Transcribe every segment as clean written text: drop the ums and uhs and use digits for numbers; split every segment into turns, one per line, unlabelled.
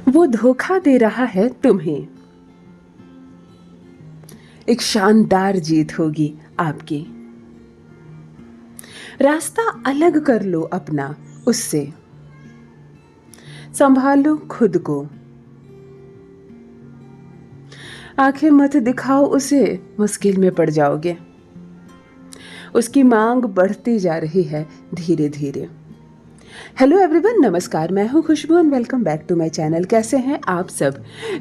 वो धोखा दे रहा है तुम्हें। एक शानदार जीत होगी आपकी। रास्ता अलग कर लो अपना उससे, संभालो खुद को। आंखें मत दिखाओ उसे, मुश्किल में पड़ जाओगे। उसकी मांग बढ़ती जा रही है धीरे धीरे। हेलो एवरीवन, नमस्कार। मैं हूं Khushboo and welcome back to my channel. कैसे हैं आप सब?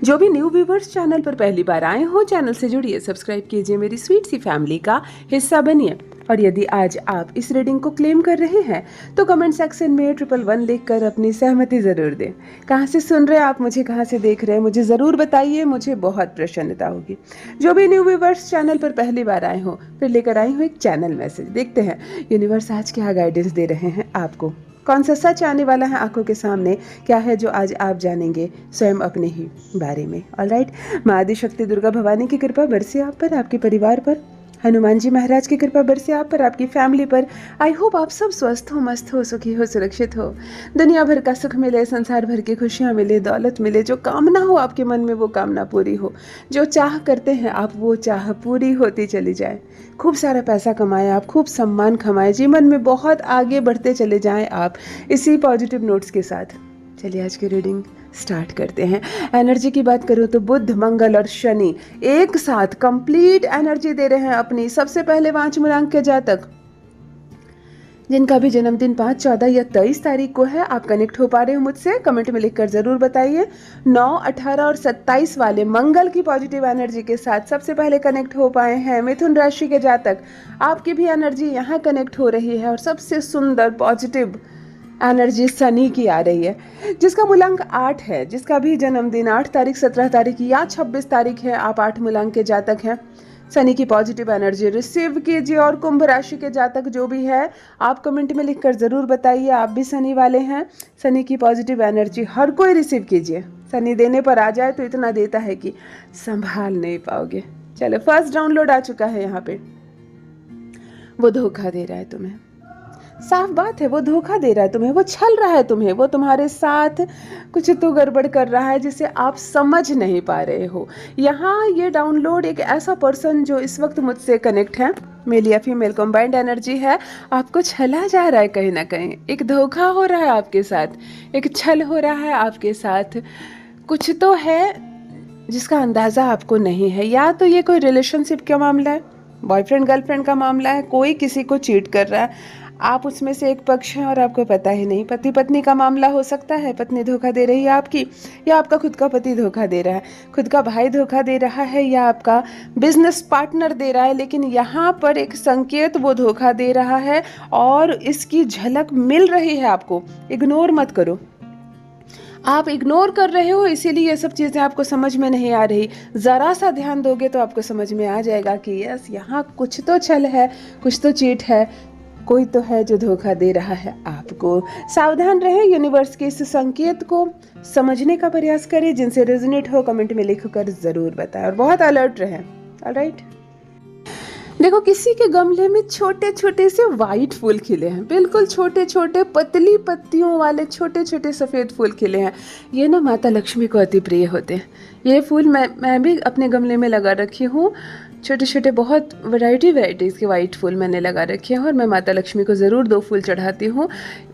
जो भी न्यू व्यूवर्स चैनल पर पहली बार आए हो, चैनल से जुड़िए, सब्सक्राइब कीजिए, मेरी स्वीट सी फैमिली का हिस्सा बनिए। और यदि आज आप इस रीडिंग को क्लेम कर रहे हैं तो कमेंट सेक्शन में 111 लिखकर अपनी सहमति जरूर दें। कहाँ से सुन रहे हैं आप मुझे, कहाँ से देख रहे हैं, मुझे ज़रूर बताइए, मुझे बहुत प्रसन्नता होगी। जो भी न्यू व्यूवर्स चैनल पर पहली बार आए हो, फिर लेकर आई हूँ एक चैनल मैसेज। देखते हैं यूनिवर्स आज क्या गाइडेंस दे रहे हैं आपको। कौन सा सच आने वाला है आंखों के सामने, क्या है जो आज आप जानेंगे स्वयं अपने ही बारे में। ऑलराइट, माँ आदिशक्ति दुर्गा भवानी की कृपा बरसे आप पर, आपके परिवार पर। हनुमान जी महाराज की कृपा बरसे आप पर, आपकी फैमिली पर। आई होप आप सब स्वस्थ हो, मस्त हो, सुखी हो, सुरक्षित हो। दुनिया भर का सुख मिले, संसार भर की खुशियाँ मिले, दौलत मिले। जो कामना हो आपके मन में वो कामना पूरी हो। जो चाह करते हैं आप वो चाह पूरी होती चली जाए। खूब सारा पैसा कमाएं आप, खूब सम्मान कमाएं, जीवन में बहुत आगे बढ़ते चले जाएं आप, इसी पॉजिटिव नोट्स के साथ। चलिए आज की रीडिंग स्टार्ट करते हैं। एनर्जी की बात करूं तो बुध, मंगल और शनि एक साथ कंप्लीट एनर्जी दे रहे हैं अपनी। सबसे पहले 5 मूलांक के जातक जिनका भी जन्मदिन 5, 14 या 23 तारीख को है, आप कनेक्ट हो पा रहे हो मुझसे, कमेंट में लिखकर जरूर बताइए। 9, 18 और 27 वाले मंगल की पॉजिटिव एनर्जी के साथ सबसे पहले कनेक्ट हो पाए हैं मिथुन राशि के जातक। आपकी भी एनर्जी यहाँ कनेक्ट हो रही है और सबसे सुंदर पॉजिटिव एनर्जी शनि की आ रही है, जिसका मूलांक 8 है। जिसका भी जन्मदिन 8 तारीख, 17 तारीख या 26 तारीख है, आप 8 मूलांक के जातक हैं। शनि की पॉजिटिव एनर्जी रिसीव कीजिए। और कुंभ राशि के जातक जो भी है, आप कमेंट में लिखकर ज़रूर बताइए आप भी शनि वाले हैं। शनि की पॉजिटिव एनर्जी हर कोई रिसीव कीजिए। शनि देने पर आ जाए तो इतना देता है कि संभाल नहीं पाओगे। चलो, फर्स्ट डाउनलोड आ चुका है यहाँ पे। वो धोखा दे रहा है तुम्हें, साफ बात है, वो धोखा दे रहा है तुम्हें, वो छल रहा है तुम्हें, वो तुम्हारे साथ कुछ तो गड़बड़ कर रहा है जिसे आप समझ नहीं पा रहे हो। यहाँ ये डाउनलोड एक ऐसा पर्सन जो इस वक्त मुझसे कनेक्ट है, मेल या फीमेल कंबाइंड एनर्जी है, आपको छला जा रहा है कहीं ना कहीं। एक धोखा हो रहा है आपके साथ, एक छल हो रहा है आपके साथ। कुछ तो है जिसका अंदाज़ा आपको नहीं है। या तो ये कोई रिलेशनशिप का मामला है, बॉयफ्रेंड गर्लफ्रेंड का मामला है, कोई किसी को चीट कर रहा है, आप उसमें से एक पक्ष हैं और आपको पता ही नहीं। पति पत्नी का मामला हो सकता है, पत्नी धोखा दे रही है आपकी, या आपका खुद का पति धोखा दे रहा है, खुद का भाई धोखा दे रहा है, या आपका बिजनेस पार्टनर दे रहा है। लेकिन यहाँ पर एक संकेत, वो धोखा दे रहा है और इसकी झलक मिल रही है आपको। इग्नोर मत करो, आप इग्नोर कर रहे हो, इसीलिए ये सब चीज़ें आपको समझ में नहीं आ रही। ज़रा सा ध्यान दोगे तो आपको समझ में आ जाएगा कि यस, यहाँ कुछ तो छल है, कुछ तो चीट है, कोई तो है जो धोखा दे रहा है आपको। सावधान रहें, यूनिवर्स के इस संकेत को समझने का प्रयास करें। जिनसे रेजोनेट हो कमेंट में लिखकर ज़रूर बताएं और बहुत अलर्ट रहें। ऑलराइट, देखो, किसी के गमले में छोटे छोटे से वाइट फूल खिले हैं, बिल्कुल छोटे छोटे पतली पत्तियों वाले छोटे छोटे सफ़ेद फूल खिले हैं। ये ना माता लक्ष्मी को अति प्रिय होते हैं। ये फूल मैं भी अपने गमले में लगा रखी हूँ। छोटे छोटे बहुत वैराइटीज़ के वाइट फूल मैंने लगा रखे हैं और मैं माता लक्ष्मी को ज़रूर 2 फूल चढ़ाती हूँ।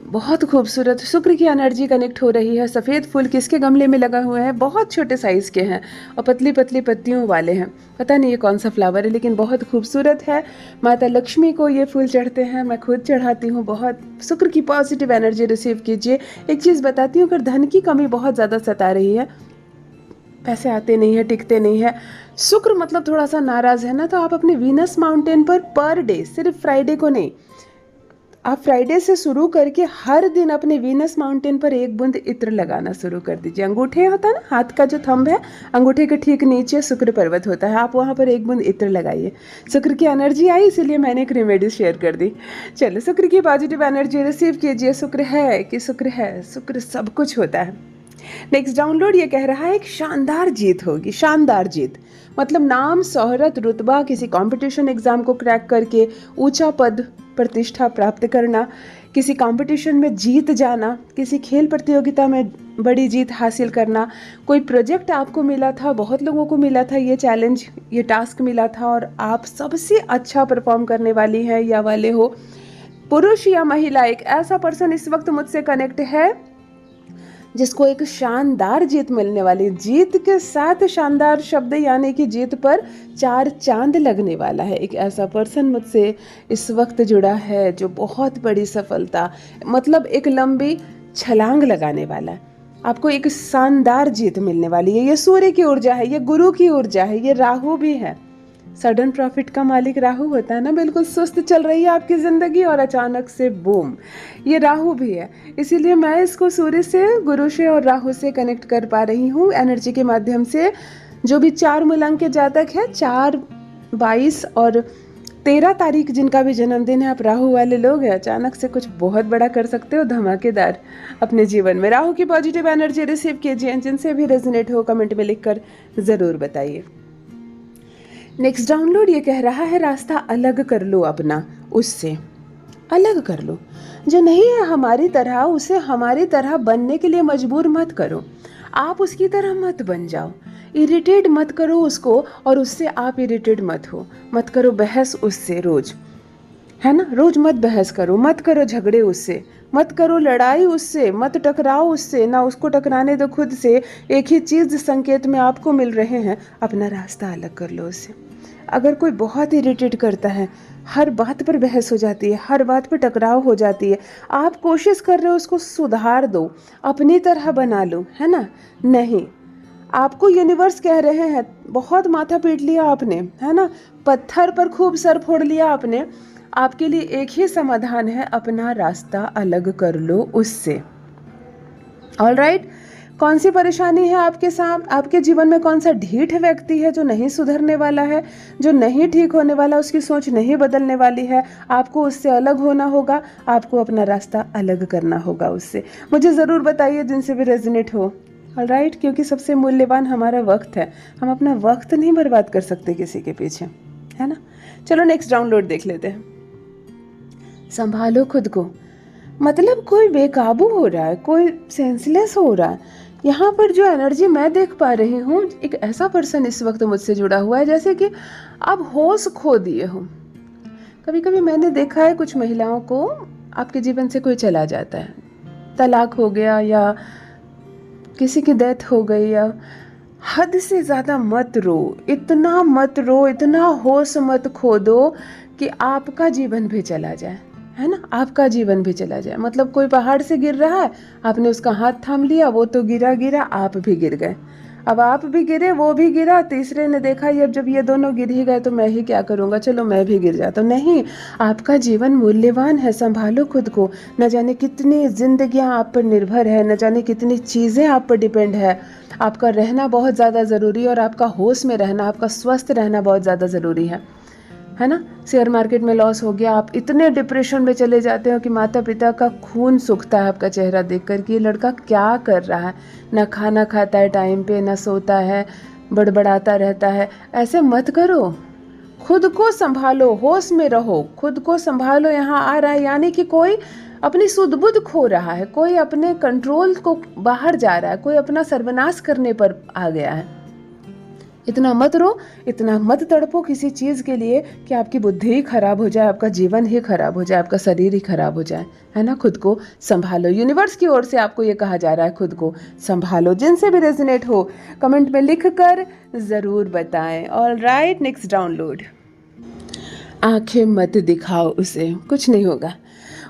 बहुत खूबसूरत शुक्र की एनर्जी कनेक्ट हो रही है। सफ़ेद फूल किसके गमले में लगा हुआ है, बहुत छोटे साइज़ के हैं और पतली पतली पत्तियों वाले हैं। पता नहीं ये कौन सा फ्लावर है, लेकिन बहुत खूबसूरत है। माता लक्ष्मी को ये फूल चढ़ते हैं, मैं खुद चढ़ाती हूँ। बहुत शुक्र की पॉजिटिव एनर्जी रिसीव कीजिए। एक चीज़ बताती हूँ, अगर धन की कमी बहुत ज़्यादा सता रही है, पैसे आते नहीं है, टिकते नहीं है, शुक्र मतलब थोड़ा सा नाराज़ है ना, तो आप अपने वीनस माउंटेन पर डे, सिर्फ फ्राइडे को नहीं, आप फ्राइडे से शुरू करके हर दिन अपने वीनस माउंटेन पर 1 बूंद इत्र लगाना शुरू कर दीजिए। अंगूठे होता है ना, हाथ का जो थंब है, अंगूठे के ठीक नीचे शुक्र पर्वत होता है, आप वहाँ पर 1 बूंद इत्र लगाइए। शुक्र की एनर्जी आई, इसीलिए मैंने एक रेमेडी शेयर कर दी। चलो, शुक्र की पॉजिटिव एनर्जी रिसीव कीजिए। शुक्र है कि शुक्र है, शुक्र सब कुछ होता है। नेक्स्ट डाउनलोड ये कह रहा है एक शानदार जीत होगी। शानदार जीत मतलब नाम, शोहरत, रुतबा, किसी कंपटीशन एग्जाम को क्रैक करके ऊंचा पद प्रतिष्ठा प्राप्त करना, किसी कंपटीशन में जीत जाना, किसी खेल प्रतियोगिता में बड़ी जीत हासिल करना, कोई प्रोजेक्ट आपको मिला था, बहुत लोगों को मिला था ये चैलेंज, ये टास्क मिला था और आप सबसे अच्छा परफॉर्म करने वाली हैं या वाले हो। पुरुष या महिला, एक ऐसा पर्सन इस वक्त मुझसे कनेक्ट है जिसको एक शानदार जीत मिलने वाली, जीत के साथ शानदार शब्द यानी कि जीत पर 4 चांद लगने वाला है। एक ऐसा पर्सन मुझसे इस वक्त जुड़ा है जो बहुत बड़ी सफलता, मतलब एक लंबी छलांग लगाने वाला है। आपको एक शानदार जीत मिलने वाली है। ये सूर्य की ऊर्जा है, ये गुरु की ऊर्जा है, ये राहु भी है। सडन प्रॉफिट का मालिक राहु होता है ना, बिल्कुल सुस्त चल रही है आपकी ज़िंदगी और अचानक से बूम, ये राहु भी है। इसीलिए मैं इसको सूर्य से, गुरु से और राहु से कनेक्ट कर पा रही हूँ एनर्जी के माध्यम से। जो भी 4 मूलांक के जातक है, 4, 22 और 13 तारीख जिनका भी जन्मदिन है, आप राहु वाले लोग हैं, अचानक से कुछ बहुत बड़ा कर सकते हो, धमाकेदार अपने जीवन में। राहु की पॉजिटिव एनर्जी रिसीव कीजिए। जिनसे भी रेजोनेट हो कमेंट में लिखकर ज़रूर बताइए। नेक्स्ट डाउनलोड ये कह रहा है, रास्ता अलग कर लो अपना, उससे अलग कर लो। जो नहीं है हमारी तरह, उसे हमारी तरह बनने के लिए मजबूर मत करो। आप उसकी तरह मत बन जाओ। इरिटेट मत करो उसको और उससे आप इरिटेट मत हो। मत करो बहस उससे रोज, है ना, रोज मत बहस करो, मत करो झगड़े उससे, मत करो लड़ाई उससे, मत टकराओ उससे, ना उसको टकराने दो खुद से। एक ही चीज़ संकेत में आपको मिल रहे हैं, अपना रास्ता अलग कर लो उससे। अगर कोई बहुत इरिटेट करता है, हर बात पर बहस हो जाती है, हर बात पर टकराव हो जाती है, आप कोशिश कर रहे हो उसको सुधार दो, अपनी तरह बना लो, है ना, नहीं। आपको यूनिवर्स कह रहे हैं, बहुत माथा पीट लिया आपने, है ना, पत्थर पर खूब सर फोड़ लिया आपने, आपके लिए एक ही समाधान है, अपना रास्ता अलग कर लो उससे। ऑलराइट, कौन सी परेशानी है आपके साथ, आपके जीवन में कौन सा ढीठ व्यक्ति है जो नहीं सुधरने वाला है, जो नहीं ठीक होने वाला, उसकी सोच नहीं बदलने वाली है, आपको उससे अलग होना होगा, आपको अपना रास्ता अलग करना होगा उससे। मुझे ज़रूर बताइए जिनसे भी रेजोनेट हो। ऑलराइट, क्योंकि सबसे मूल्यवान हमारा वक्त है, हम अपना वक्त नहीं बर्बाद कर सकते किसी के पीछे, है ना। चलो नेक्स्ट डाउनलोड देख लेते हैं। संभालो खुद को, मतलब कोई बेकाबू हो रहा है, कोई सेंसलेस हो रहा है। यहाँ पर जो एनर्जी मैं देख पा रही हूँ, एक ऐसा पर्सन इस वक्त मुझसे जुड़ा हुआ है जैसे कि आप होश खो दिए हो। कभी कभी मैंने देखा है कुछ महिलाओं को, आपके जीवन से कोई चला जाता है, तलाक हो गया या किसी की डेथ हो गई, या हद से ज़्यादा मत रो, इतना मत रो, इतना होश मत खो दो कि आपका जीवन भी चला जाए, है ना, आपका जीवन भी चला जाए। मतलब कोई पहाड़ से गिर रहा है, आपने उसका हाथ थाम लिया, वो तो गिरा गिरा, आप भी गिर गए। अब आप भी गिरे, वो भी गिरा, तीसरे ने देखा ये जब ये दोनों गिर ही गए तो मैं ही क्या करूँगा, चलो मैं भी गिर जाता हूँ। नहीं, आपका जीवन मूल्यवान है, संभालो खुद को। न जाने कितनी जिंदगियाँ आप पर निर्भर है, न जाने कितनी चीज़ें आप पर डिपेंड है। आपका रहना बहुत ज़्यादा ज़रूरी है और आपका होश में रहना, आपका स्वस्थ रहना बहुत ज़्यादा ज़रूरी है ना। शेयर मार्केट में लॉस हो गया, आप इतने डिप्रेशन में चले जाते हो कि माता पिता का खून सूखता है आपका चेहरा देखकर कि ये लड़का क्या कर रहा है, ना खाना खाता है टाइम पे, ना सोता है, बड़बड़ाता रहता है। ऐसे मत करो, खुद को संभालो, होश में रहो, खुद को संभालो। यहाँ आ रहा है यानी कि कोई अपनी सुध बुध खो रहा है, कोई अपने कंट्रोल को बाहर जा रहा है, कोई अपना सर्वनाश करने पर आ गया है। इतना मत रो, इतना मत तड़पो किसी चीज़ के लिए कि आपकी बुद्धि ही खराब हो जाए, आपका जीवन ही खराब हो जाए, आपका शरीर ही खराब हो जाए, है ना। खुद को संभालो, यूनिवर्स की ओर से आपको ये कहा जा रहा है, खुद को संभालो। जिनसे भी रेजोनेट हो कमेंट में लिख कर ज़रूर बताएं। Alright, next download. आंखें मत दिखाओ उसे, कुछ नहीं होगा।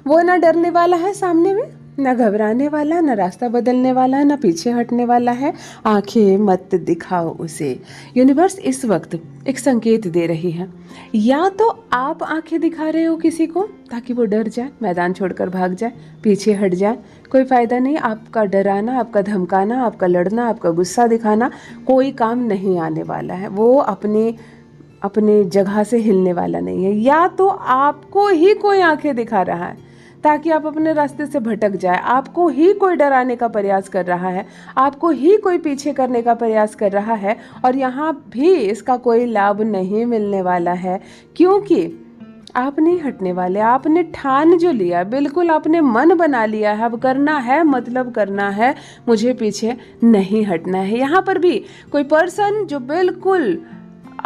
वो ना डरने वाला है सामने में, ना घबराने वाला, ना रास्ता बदलने वाला, ना पीछे हटने वाला है। आंखें मत दिखाओ उसे। यूनिवर्स इस वक्त एक संकेत दे रही है, या तो आप आंखें दिखा रहे हो किसी को ताकि वो डर जाए, मैदान छोड़कर भाग जाए, पीछे हट जाए, कोई फ़ायदा नहीं। आपका डराना, आपका धमकाना, आपका लड़ना, आपका गुस्सा दिखाना कोई काम नहीं आने वाला है। वो अपने जगह से हिलने वाला नहीं है। या तो आपको ही कोई आंखें दिखा रहा है ताकि आप अपने रास्ते से भटक जाए, आपको ही कोई डराने का प्रयास कर रहा है, आपको ही कोई पीछे करने का प्रयास कर रहा है, और यहाँ भी इसका कोई लाभ नहीं मिलने वाला है, क्योंकि आप नहीं हटने वाले। आपने ठान जो लिया, बिल्कुल आपने मन बना लिया है, अब करना है, मतलब करना है, मुझे पीछे नहीं हटना है। यहाँ पर भी कोई पर्सन जो बिल्कुल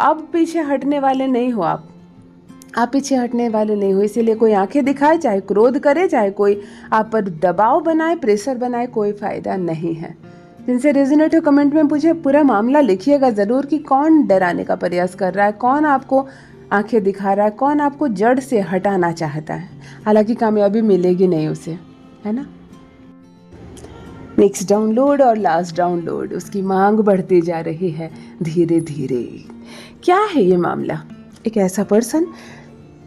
अब पीछे हटने वाले नहीं हो, आप पीछे हटने वाले नहीं हो। इसीलिए कोई आंखें दिखाए, चाहे क्रोध करे, चाहे कोई आप पर दबाव बनाए, प्रेशर बनाए, कोई फ़ायदा नहीं है। जिनसे रेजोनेट हो कमेंट में पूछे, पूरा मामला लिखिएगा ज़रूर कि कौन डराने का प्रयास कर रहा है, कौन आपको आंखें दिखा रहा है, कौन आपको जड़ से हटाना चाहता है। हालांकि कामयाबी मिलेगी नहीं उसे, है ना। नेक्स्ट डाउनलोड और लास्ट डाउनलोड, उसकी मांग बढ़ती जा रही है धीरे धीरे। क्या है ये मामला? एक ऐसा पर्सन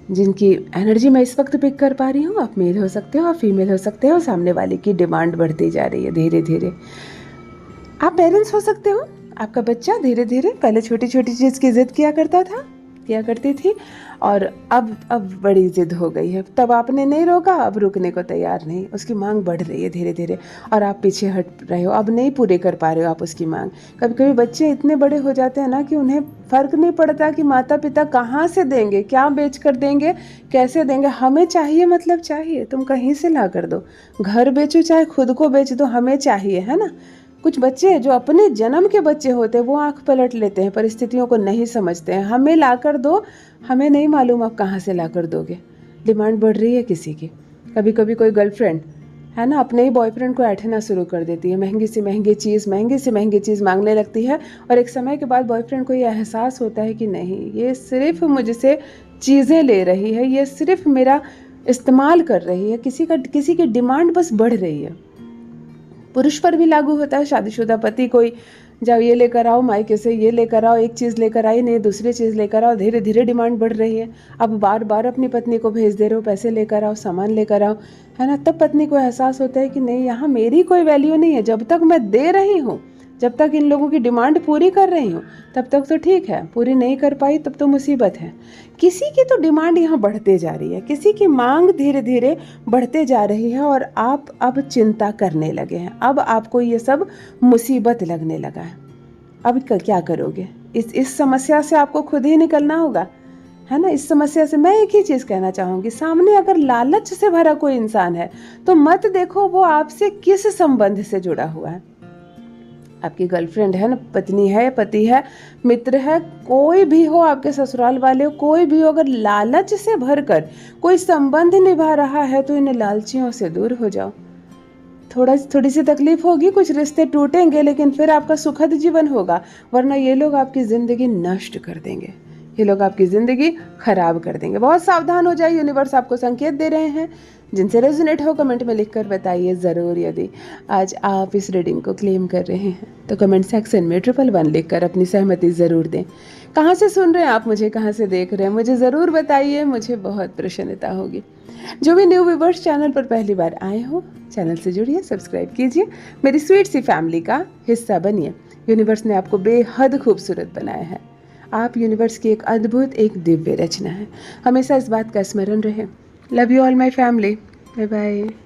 जिनकी एनर्जी मैं इस वक्त पिक कर पा रही हूँ। आप मेल हो सकते हो, आप फीमेल हो सकते हो। सामने वाले की डिमांड बढ़ती जा रही है धीरे धीरे। आप पेरेंट्स हो सकते हो। आपका बच्चा धीरे धीरे पहले छोटी छोटी चीज़ की जिद किया करती थी, और अब बड़ी जिद हो गई है। तब आपने नहीं रोका, अब रुकने को तैयार नहीं। उसकी मांग बढ़ रही है धीरे धीरे, और आप पीछे हट रहे हो, अब नहीं पूरे कर पा रहे हो आप उसकी मांग। कभी कभी बच्चे इतने बड़े हो जाते हैं ना कि उन्हें फ़र्क नहीं पड़ता कि माता पिता कहाँ से देंगे, क्या बेच कर देंगे, कैसे देंगे। हमें चाहिए, मतलब चाहिए, तुम कहीं से ला कर दो। घर बेचो चाहे खुद को बेच दो, हमें चाहिए, है ना। कुछ बच्चे जो अपने जन्म के बच्चे होते हैं वो आंख पलट लेते हैं, परिस्थितियों को नहीं समझते हैं। हमें ला कर दो, हमें नहीं मालूम आप कहाँ से ला कर दोगे। डिमांड बढ़ रही है किसी की। कभी कभी कोई गर्लफ्रेंड है ना, अपने ही बॉयफ्रेंड को ऐठना शुरू कर देती है। महंगी से महंगी चीज़ मांगने लगती है, और एक समय के बाद बॉयफ्रेंड को ये एहसास होता है कि नहीं, ये सिर्फ मुझसे चीज़ें ले रही है, ये सिर्फ मेरा इस्तेमाल कर रही है। किसी की डिमांड बस बढ़ रही है। पुरुष पर भी लागू होता है। शादीशुदा पति कोई जाओ ये लेकर आओ, मायके से ये लेकर आओ, एक चीज़ लेकर आई नहीं दूसरी चीज़ लेकर आओ, धीरे धीरे डिमांड बढ़ रही है। अब बार बार अपनी पत्नी को भेज दे रहे हो, पैसे लेकर आओ, सामान लेकर आओ, है ना। तब पत्नी को एहसास होता है कि नहीं, यहाँ मेरी कोई वैल्यू नहीं है। जब तक मैं दे रही हूँ, जब तक इन लोगों की डिमांड पूरी कर रही हूँ, तब तक तो ठीक है। पूरी नहीं कर पाई तब तो मुसीबत है। किसी की तो डिमांड यहाँ बढ़ते जा रही है, किसी की मांग धीरे धीरे बढ़ते जा रही है, और आप अब चिंता करने लगे हैं। अब आपको ये सब मुसीबत लगने लगा है। अब क्या करोगे? इस समस्या से आपको खुद ही निकलना होगा, है ना। इस समस्या से मैं एक ही चीज़ कहना चाहूँगी, सामने अगर लालच से भरा कोई इंसान है तो मत देखो वो आपसे किस संबंध से जुड़ा हुआ है। आपकी गर्लफ्रेंड है ना, पत्नी है, पति है, मित्र है, कोई भी हो, आपके ससुराल वाले हो, कोई भी हो, अगर लालच से भरकर कोई संबंध निभा रहा है तो इन लालचियों से दूर हो जाओ। थोड़ी सी तकलीफ होगी, कुछ रिश्ते टूटेंगे, लेकिन फिर आपका सुखद जीवन होगा। वरना ये लोग आपकी ज़िंदगी नष्ट कर देंगे, ये लोग आपकी ज़िंदगी खराब कर देंगे। बहुत सावधान हो जाइए, यूनिवर्स आपको संकेत दे रहे हैं। जिनसे रेजोनेट हो कमेंट में लिखकर बताइए ज़रूर। यदि आज आप इस रीडिंग को क्लेम कर रहे हैं तो कमेंट सेक्शन में 111 लिखकर अपनी सहमति ज़रूर दें। कहाँ से सुन रहे हैं आप मुझे, कहाँ से देख रहे हैं, मुझे ज़रूर बताइए, मुझे बहुत प्रसन्नता होगी। जो भी न्यू व्यूअर्स चैनल पर पहली बार आए हो, चैनल से जुड़िए, सब्सक्राइब कीजिए, मेरी स्वीट सी फैमिली का हिस्सा बनिए। यूनिवर्स ने आपको बेहद खूबसूरत बनाया है। आप यूनिवर्स की एक अद्भुत, एक दिव्य रचना है। हमेशा इस बात का स्मरण रहे। Love you all my family. Bye bye.